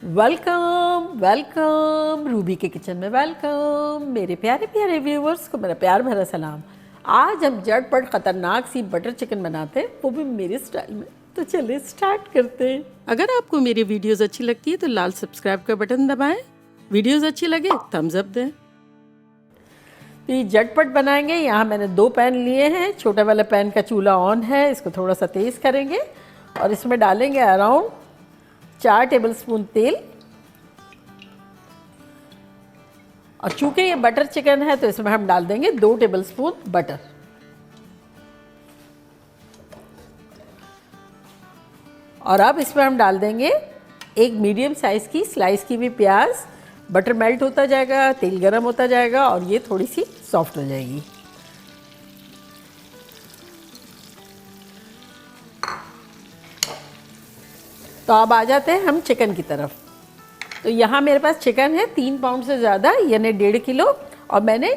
Welcome welcome Ruby के kitchen में welcome. मेरे प्यारे प्यारे व्यूवर्स को मेरा प्यार भरा सलाम। आज हम झटपट ख़तरनाक सी बटर चिकन बनाते हैं, वो भी मेरे स्टाइल में। तो चलिए स्टार्ट करते हैं। अगर आपको मेरी वीडियोस अच्छी लगती है तो लाल सब्सक्राइब का बटन दबाएं। वीडियोस अच्छी लगे थम्स अप दें। तो ये झटपट बनाएंगे। यहाँ मैंने 2 पैन लिए हैं। छोटा वाला पैन का चूल्हा ऑन है, इसको थोड़ा सा तेज़ करेंगे और इसमें डालेंगे अराउंड 4 टेबलस्पून तेल। और चूंकि ये बटर चिकन है तो इसमें हम डाल देंगे 2 टेबलस्पून बटर। और अब इसमें हम डाल देंगे एक मीडियम साइज़ की स्लाइस की हुई प्याज। बटर मेल्ट होता जाएगा, तेल गरम होता जाएगा और ये थोड़ी सी सॉफ्ट हो जाएगी। तो अब आ जाते हैं हम चिकन की तरफ। तो यहाँ मेरे पास चिकन है 3 पाउंड से ज़्यादा, यानी 1.5 किलो। और मैंने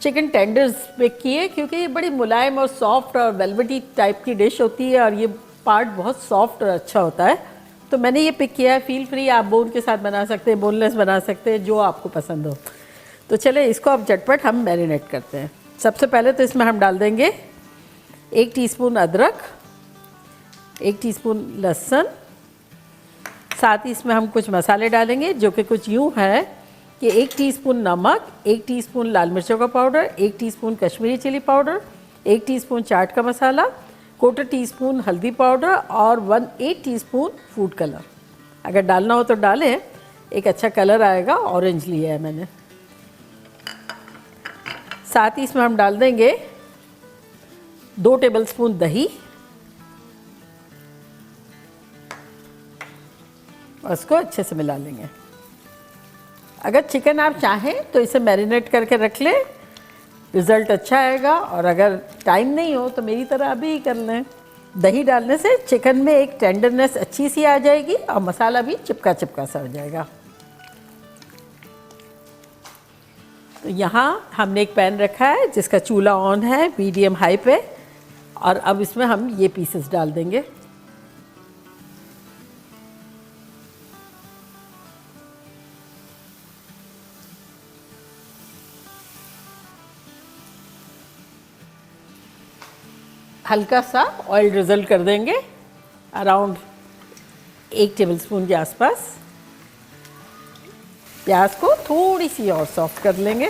चिकन टेंडर्स पिक किए क्योंकि ये बड़ी मुलायम और सॉफ्ट और वेलवेटी टाइप की डिश होती है और ये पार्ट बहुत सॉफ्ट और अच्छा होता है। तो मैंने ये पिक किया है। फील फ्री, आप बोन के साथ बना सकते हैं, बोनलेस बना सकते हैं, जो आपको पसंद हो। तो चले इसको अब झटपट हम मैरिनेट करते हैं। सबसे पहले तो इसमें हम डाल देंगे 1 टीस्पून अदरक, 1 टीस्पून लहसुन। साथ ही इसमें हम कुछ मसाले डालेंगे जो कि कुछ यूँ है कि 1 टीस्पून नमक, 1 टीस्पून लाल मिर्चों का powder, 1 teaspoon Kashmiri chilli powder, 1 teaspoon chaat का मसाला, 1/4 टीस्पून हल्दी पाउडर और 1/8 टीस्पून फूड कलर। अगर डालना हो तो डालें, एक अच्छा कलर आएगा। ऑरेंज लिया है मैंने। साथ ही इसमें हम डाल देंगे 2 टेबलस्पून दही और इसको अच्छे से मिला लेंगे। अगर चिकन आप चाहें तो इसे मैरिनेट करके रख लें, रिज़ल्ट अच्छा आएगा। और अगर टाइम नहीं हो तो मेरी तरह अभी ही कर लें। दही डालने से चिकन में एक टेंडरनेस अच्छी सी आ जाएगी और मसाला भी चिपका चिपका सा हो जाएगा। तो यहाँ हमने एक पैन रखा है जिसका चूल्हा ऑन है मीडियम हाई पे। और अब इसमें हम ये पीसेस डाल देंगे। हल्का सा ऑयल drizzle कर देंगे अराउंड 1 टेबलस्पून के आसपास। प्याज को थोड़ी सी और सॉफ्ट कर लेंगे।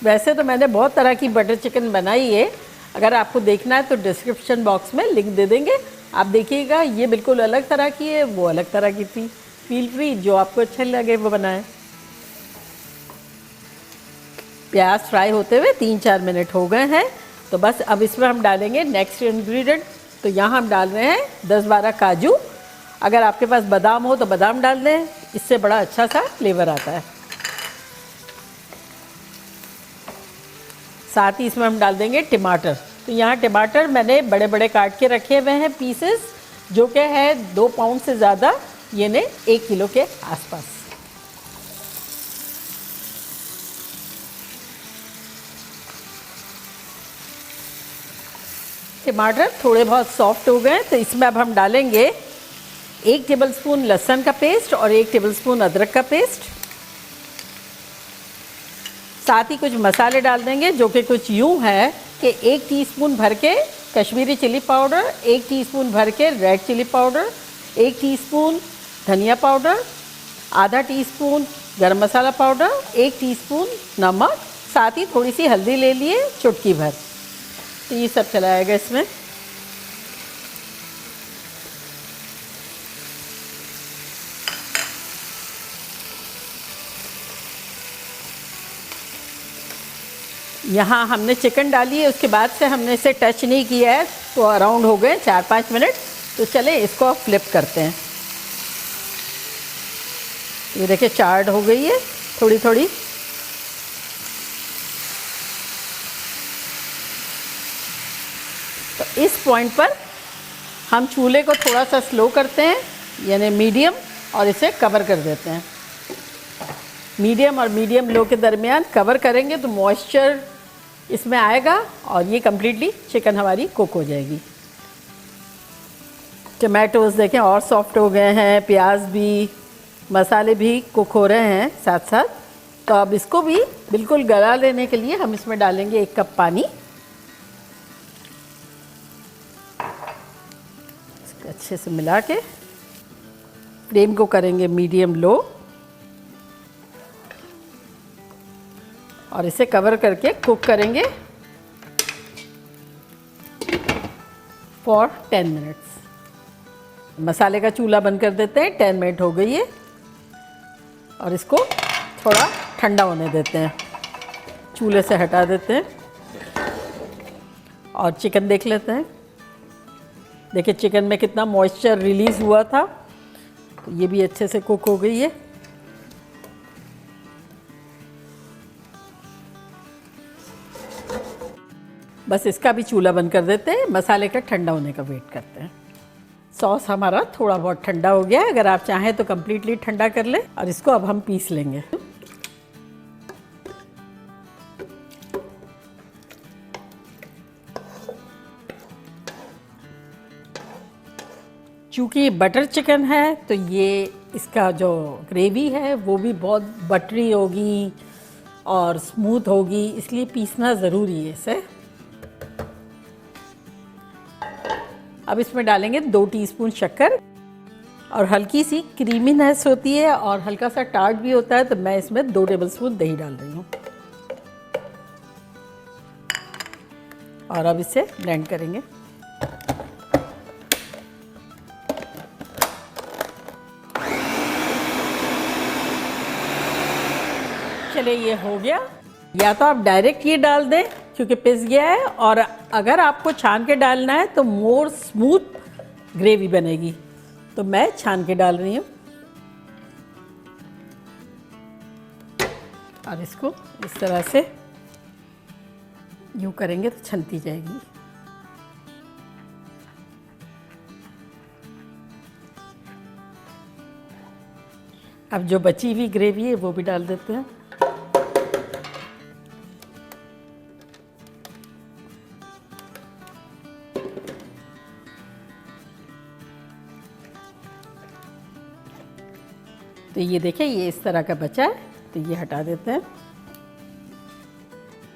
वैसे तो मैंने बहुत तरह की बटर चिकन बनाई है, अगर आपको देखना है तो डिस्क्रिप्शन बॉक्स में लिंक दे देंगे, आप देखिएगा। ये बिल्कुल अलग तरह की है, वो अलग तरह की थी। फील फ्री, जो आपको अच्छा लगे वो बनाएं। प्याज फ्राई होते हुए 3-4 मिनट हो गए हैं। तो बस अब इसमें हम डालेंगे नेक्स्ट इंग्रेडिएंट। तो यहाँ हम डाल रहे हैं 10-12 काजू। अगर आपके पास बादाम हो तो बादाम डाल दें, इससे बड़ा अच्छा सा फ्लेवर आता है। साथ ही इसमें हम डाल देंगे टमाटर। तो यहाँ टमाटर मैंने बड़े बड़े काट के रखे हुए हैं पीसेस, जो कि है 2 पाउंड से ज़्यादा, यानी 1 किलो के आसपास। टमाटर थोड़े बहुत सॉफ्ट हो गए तो इसमें अब हम डालेंगे 1 टेबलस्पून लहसुन का पेस्ट और 1 टेबलस्पून अदरक का पेस्ट। साथ ही कुछ मसाले डाल देंगे जो कि कुछ यूँ है कि 1 टीस्पून भर के कश्मीरी चिली पाउडर, 1 टीस्पून भर के रेड चिली पाउडर, 1 टीस्पून धनिया पाउडर, आधा टीस्पून गरम मसाला पाउडर, 1 टीस्पून नमक। साथ ही थोड़ी सी हल्दी ले लिए, चुटकी भर। तो ये सब चलाएगा इसमें। यहाँ हमने चिकन डाली है, उसके बाद से हमने इसे टच नहीं किया है, तो अराउंड हो गए 4-5 मिनट। तो चले इसको फ्लिप करते हैं। ये देखिए चार्ड हो गई है थोड़ी थोड़ी। तो इस पॉइंट पर हम चूल्हे को थोड़ा सा स्लो करते हैं, यानी मीडियम, और इसे कवर कर देते हैं। मीडियम और मीडियम लो के दरमियान कवर करेंगे तो मॉइस्चर इसमें आएगा और ये कम्प्लीटली चिकन हमारी कुक हो जाएगी। टमाटोज देखें और सॉफ्ट हो गए हैं, प्याज भी, मसाले भी कुक हो रहे हैं साथ साथ। तो अब इसको भी बिल्कुल गला लेने के लिए हम इसमें डालेंगे 1 कप पानी। इसको अच्छे से मिला के फ्लेम को करेंगे मीडियम लो और इसे कवर करके कुक करेंगे फॉर 10 मिनट्स। मसाले का चूल्हा बंद कर देते हैं। 10 मिनट हो गई है और इसको थोड़ा ठंडा होने देते हैं, चूल्हे से हटा देते हैं और चिकन देख लेते हैं। देखिए चिकन में कितना मॉइस्चर रिलीज़ हुआ था, तो ये भी अच्छे से कुक हो गई है। बस इसका भी चूल्हा बंद कर देते हैं, मसाले का ठंडा होने का वेट करते हैं। सॉस हमारा थोड़ा बहुत ठंडा हो गया है, अगर आप चाहें तो कम्प्लीटली ठंडा कर लें और इसको अब हम पीस लेंगे। चूँकि बटर चिकन है तो ये इसका जो ग्रेवी है वो भी बहुत बटरी होगी और स्मूथ होगी, इसलिए पीसना ज़रूरी है इसे। अब इसमें डालेंगे 2 टीस्पून शक्कर और हल्की सी क्रीमीनेस होती है और हल्का सा टार्ट भी होता है, तो मैं इसमें 2 टेबलस्पून दही डाल रही हूँ और अब इसे ब्लेंड करेंगे। चलिए ये हो गया। या तो आप डायरेक्ट ये डाल दें क्योंकि पिस गया है, और अगर आपको छान के डालना है तो मोर स्मूथ ग्रेवी बनेगी, तो मैं छान के डाल रही हूँ। और इसको इस तरह से यूँ करेंगे तो छलती जाएगी। अब जो बची हुई ग्रेवी है वो भी डाल देते हैं। तो ये देखिए ये इस तरह का बचा है, तो ये हटा देते हैं।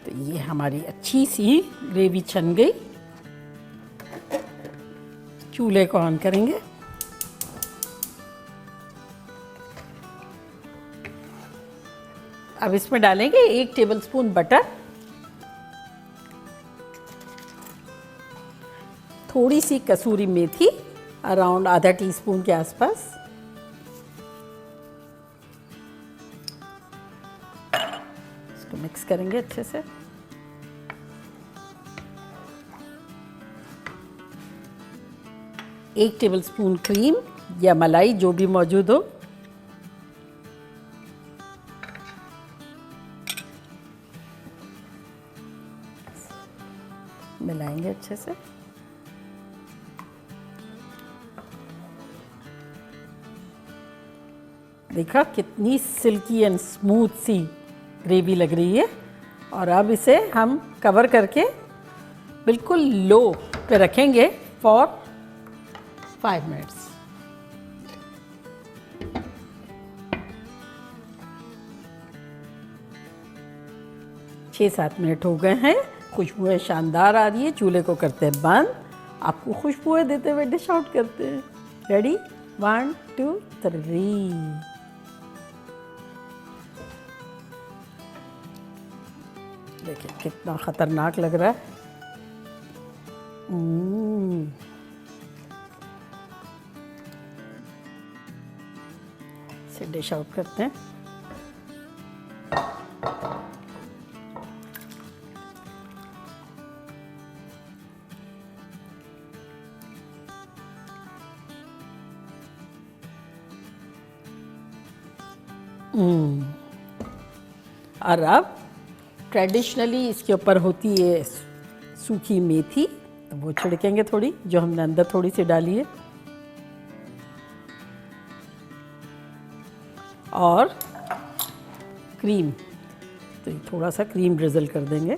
तो ये हमारी अच्छी सी ग्रेवी छन गई। चूल्हे को ऑन करेंगे। अब इसमें डालेंगे 1 टेबलस्पून बटर, थोड़ी सी कसूरी मेथी अराउंड आधा टीस्पून के आसपास, इसको मिक्स करेंगे अच्छे से। एक टेबलस्पून क्रीम या मलाई जो भी मौजूद हो, मिलाएंगे अच्छे से। देखा कितनी सिल्की एंड स्मूथ सी ग्रेवी लग रही है। और अब इसे हम कवर करके बिल्कुल लो पे रखेंगे फॉर 5 मिनट्स। छः 7 मिनट हो गए हैं। खुशबुएं शानदार आ रही है। चूल्हे को करते हैं बंद। आपको खुशबुएं देते हुए डिश आउट करते हैं। रेडी 1 2 3। देखिए कितना खतरनाक लग रहा है। इसे डिश आउट करते हैं। और अब ट्रेडिशनली इसके ऊपर होती है सूखी मेथी, तो वो छिड़केंगे थोड़ी, जो हमने अंदर थोड़ी सी डाली है। और क्रीम, तो ये थोड़ा सा क्रीम ड्रिजल कर देंगे।